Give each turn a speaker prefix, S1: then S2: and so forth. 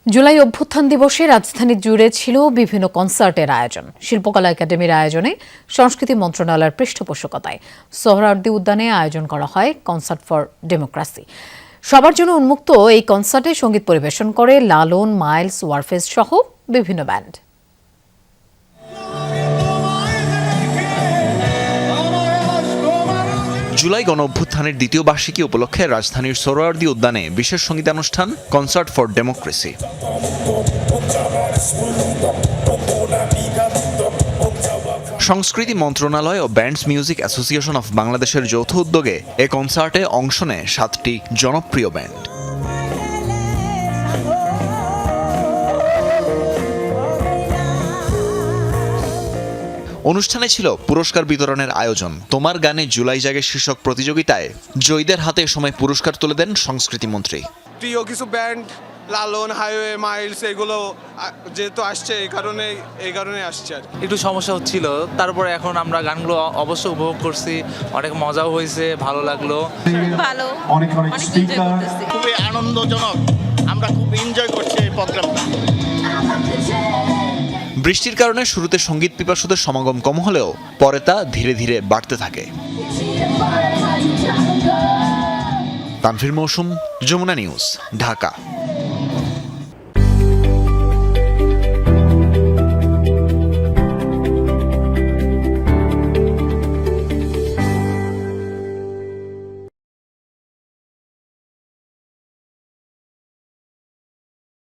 S1: জুলাই অভ্যুত্থান দিবসে রাজধানী জুড়ে ছিল বিভিন্ন কনসার্টের আয়োজন। শিল্পকলা একাডেমির আয়োজনে সংস্কৃতি মন্ত্রণালয়ের পৃষ্ঠপোষকতায় সোহরাওয়ার্দী উদ্যানে আয়োজন করা হয় কনসার্ট ফর ডেমোক্রেসি। সবার জন্য উন্মুক্ত এই কনসার্টে সঙ্গীত পরিবেশন করে লালন, মাইলস, ওয়ারফেজ সহ বিভিন্ন ব্যান্ড।
S2: জুলাই গণঅভ্যুত্থানের দ্বিতীয় বার্ষিকী উপলক্ষে রাজধানীর সোহরাওয়ার্দী উদ্যানে বিশেষ সঙ্গীতানুষ্ঠান কনসার্ট ফর ডেমোক্রেসি। সংস্কৃতি মন্ত্রণালয় ও ব্যান্ডস মিউজিক অ্যাসোসিয়েশন অফ বাংলাদেশের যৌথ উদ্যোগে এ কনসার্টে অংশ নেয় 7টি জনপ্রিয় ব্যান্ড। অনুষ্ঠানে ছিল পুরস্কার বিতরণের আয়োজন। তোমার গানে জুলাই জাগে শীর্ষক প্রতিযোগিতায় জয়ীদের হাতে এ সময় পুরস্কার তুলে দেন সংস্কৃতি মন্ত্রী।
S3: প্রিয় কিছু ব্যান্ড লালন, হাইওয়ে, মাইলস এগুলো যেহেতু আসছে এই কারণে আসছে আর
S4: একটু সমস্যা হচ্ছিল, তারপরে এখন আমরা গানগুলো অবশ্য উপভোগ করছি, অনেক মজাও হয়েছে, ভালো লাগলো।
S5: ভালো, অনেক এনজয় করতেছি।
S6: খুবই আনন্দজনক, আমরা খুব এনজয় করছি এই প্রোগ্রামটা।
S2: বৃষ্টির কারণে শুরুতে সঙ্গীত পিপাসুদের সমাগম কম হলেও পরে তা ধীরে ধীরে বাড়তে থাকে। তানভীর মৌসুম, যমুনা নিউজ, ঢাকা।